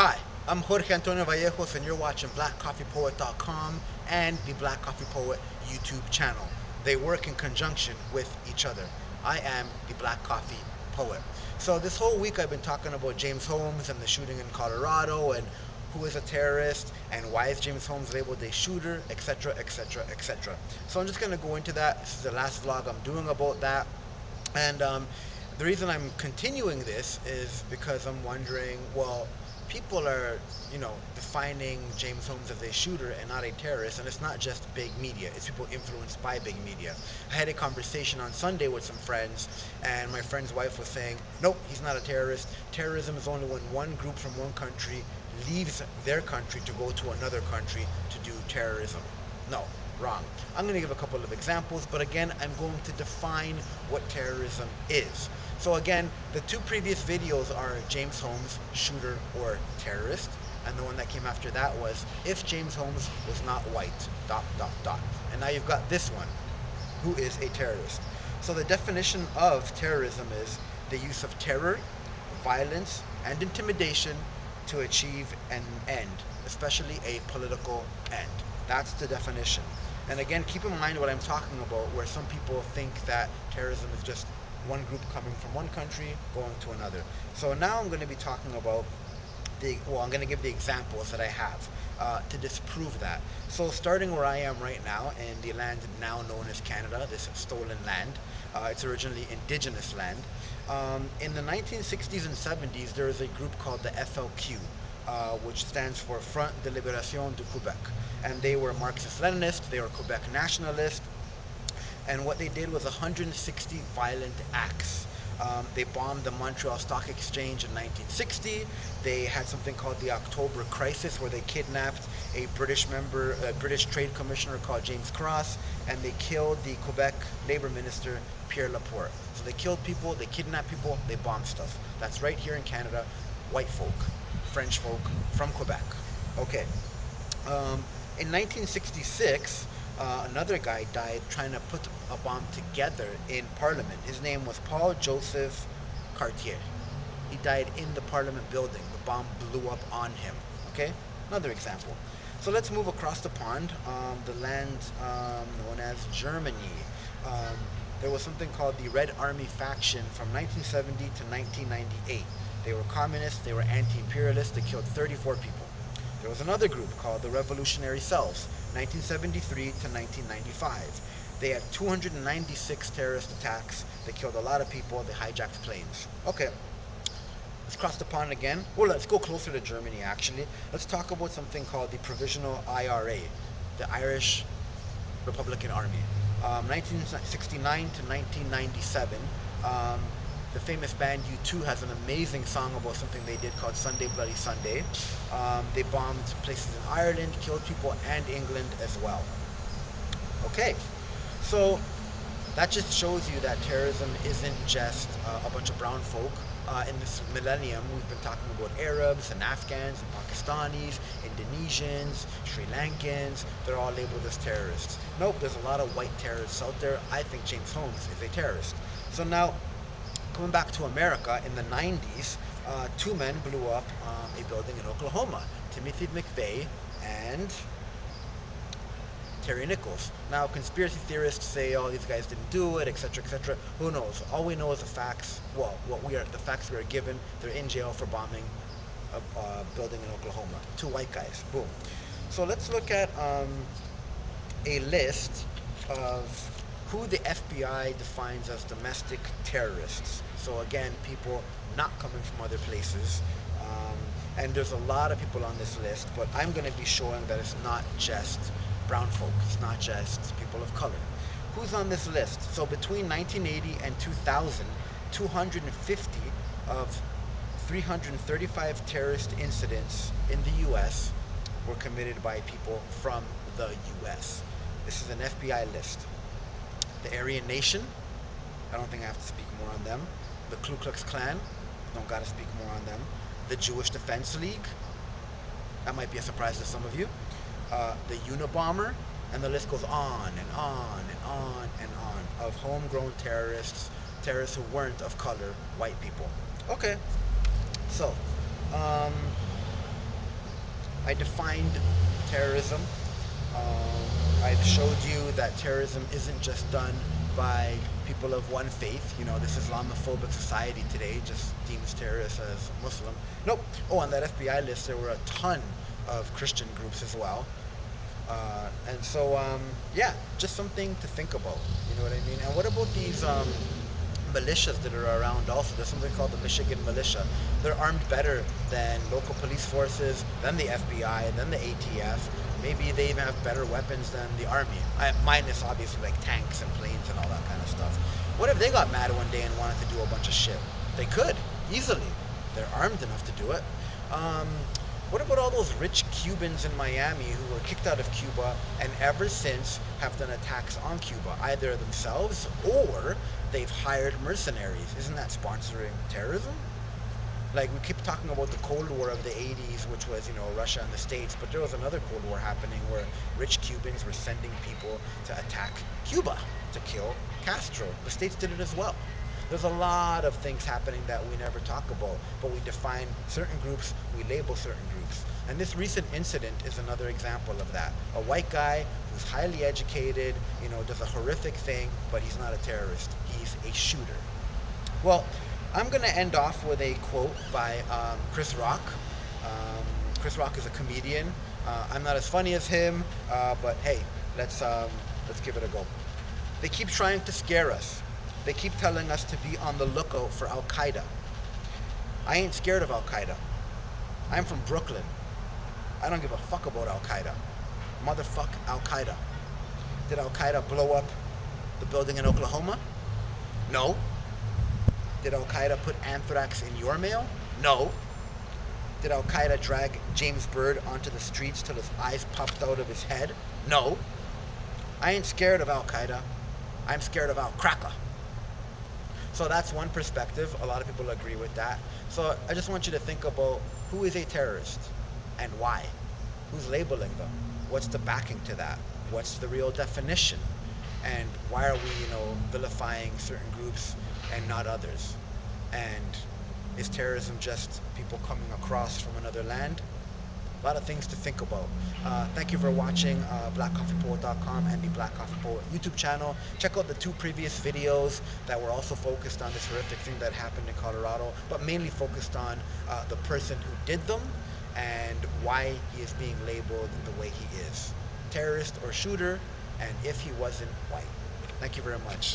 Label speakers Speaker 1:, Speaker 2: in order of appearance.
Speaker 1: Hi, I'm Jorge Antonio Vallejos, and you're watching BlackCoffeePoet.com and the Black Coffee Poet YouTube channel. They work in conjunction with each other. I am the Black Coffee Poet. So, this whole week I've been talking about James Holmes and the shooting in Colorado and who is a terrorist and why is James Holmes labeled a shooter, etc., etc., etc. So, I'm just going to go into that. This is the last vlog I'm doing about that. And the reason I'm continuing this is because I'm wondering, well, people are, defining James Holmes as a shooter and not a terrorist, and it's not just big media. It's people influenced by big media. I had a conversation on Sunday with some friends, and my friend's wife was saying, nope, he's not a terrorist. Terrorism is only when one group from one country leaves their country to go to another country to do terrorism. No, wrong. I'm going to give a couple of examples, but again, I'm going to define what terrorism is. So again, the two previous videos are James Holmes, shooter or terrorist, and the one that came after that was if James Holmes was not white, dot, dot, dot. And now you've got this one, who is a terrorist. So the definition of terrorism is the use of terror, violence, and intimidation to achieve an end, especially a political end. That's the definition. And again, keep in mind what I'm talking about, where some people think that terrorism is just one group coming from one country going to another. So now I'm going to be talking about I'm going to give the examples that I have to disprove that. So starting where I am right now in the land now known as Canada, this stolen land, it's originally indigenous land. In the 1960s and 70s, there was a group called the FLQ, which stands for Front de Libération du Québec. And they were Marxist-Leninist, they were Quebec nationalist, and what they did was 160 violent acts. They bombed the Montreal Stock Exchange in 1960. They had something called the October Crisis, where they kidnapped a British Trade Commissioner called James Cross, and they killed the Quebec Labor Minister Pierre Laporte. So they killed people, they kidnapped people, they bombed stuff. That's right here in Canada. White folk, French folk from Quebec. Okay. In 1966, another guy died trying to put a bomb together in Parliament. His name was Paul Joseph Cartier. He died in the Parliament building. The bomb blew up on him. Okay? Another example. So let's move across the pond, the land known as Germany. Um, there was something called the Red Army faction from 1970 to 1998. They were communists, they were anti-imperialists, they killed 34 people. There was another group called the Revolutionary Cells, 1973 to 1995. They had 296 terrorist attacks. They killed a lot of people. They hijacked planes. Okay, let's cross the pond again. Well, let's go closer to Germany, actually. Let's talk about something called the Provisional IRA, the Irish Republican Army. 1969 to 1997. Um, the famous band U2 has an amazing song about something they did called Sunday Bloody Sunday. They bombed places in Ireland, killed people, and England as well. Okay, so that just shows you that terrorism isn't just a bunch of brown folk. In this millennium, we've been talking about Arabs and Afghans and Pakistanis, Indonesians, Sri Lankans. They're all labeled as terrorists. Nope, there's a lot of white terrorists out there. I think James Holmes is a terrorist. So now, coming back to America, in the 90s, two men blew up a building in Oklahoma. Timothy McVeigh and Terry Nichols. Now, conspiracy theorists say, "Oh, these guys didn't do it, etc., etc." Who knows? All we know is the facts. Well, the facts we are given. They're in jail for bombing a building in Oklahoma. Two white guys. Boom. So let's look at a list of who the FBI defines as domestic terrorists. So again, people not coming from other places. And there's a lot of people on this list, but I'm going to be showing that it's not just brown folk. It's not just people of color. Who's on this list? So between 1980 and 2000, 250 of 335 terrorist incidents in the U.S. were committed by people from the U.S. This is an FBI list. The Aryan Nation, I don't think I have to speak more on them. The Ku Klux Klan, don't gotta speak more on them. The Jewish Defense League, that might be a surprise to some of you. The Unabomber, and the list goes on and on and on and on of homegrown terrorists, terrorists who weren't of color, white people. Okay, so um, I defined terrorism. I've showed you that terrorism isn't just done by people of one faith. You know, this Islamophobic society today just deems terrorists as Muslim. Nope. Oh, on that FBI list, there were a ton of Christian groups as well. Yeah, just something to think about. You know what I mean? And what about these militias that are around also? There's something called the Michigan militia. They're armed better than local police forces, than the FBI, than the ATF. Maybe they even have better weapons than the army. Minus obviously like tanks and planes and all that kind of stuff. What if they got mad one day and wanted to do a bunch of shit? They could easily. They're armed enough to do it. Um, what about all those rich Cubans in Miami who were kicked out of Cuba and ever since have done attacks on Cuba, either themselves or they've hired mercenaries? Isn't that sponsoring terrorism? Like we keep talking about the Cold War of the 80s, which was, you know, Russia and the States, but there was another Cold War happening where rich Cubans were sending people to attack Cuba, to kill Castro. The States did it as well. There's a lot of things happening that we never talk about, but we define certain groups, we label certain groups. And this recent incident is another example of that. A white guy who's highly educated, you know, does a horrific thing, but he's not a terrorist. He's a shooter. Well, I'm going to end off with a quote by Chris Rock. Um, Chris Rock is a comedian. I'm not as funny as him, but hey, let's give it a go. They keep trying to scare us. They keep telling us to be on the lookout for Al Qaeda. I ain't scared of Al Qaeda. I'm from Brooklyn. I don't give a fuck about Al Qaeda. Motherfuck Al Qaeda. Did Al Qaeda blow up the building in Oklahoma? No. Did Al Qaeda put anthrax in your mail? No. Did Al Qaeda drag James Byrd onto the streets till his eyes popped out of his head? No. I ain't scared of Al Qaeda. I'm scared of Al Kraqa. So that's one perspective. A lot of people agree with that. So I just want you to think about who is a terrorist and why. Who's labeling them? What's the backing to that? What's the real definition? And why are we, you know, vilifying certain groups and not others? And is terrorism just people coming across from another land? A lot of things to think about. Thank you for watching blackcoffeepoet.com and the Black Coffee Poet YouTube channel. Check out the two previous videos that were also focused on this horrific thing that happened in Colorado, but mainly focused on the person who did them and why he is being labeled the way he is. Terrorist or shooter, and if he wasn't white. Thank you very much.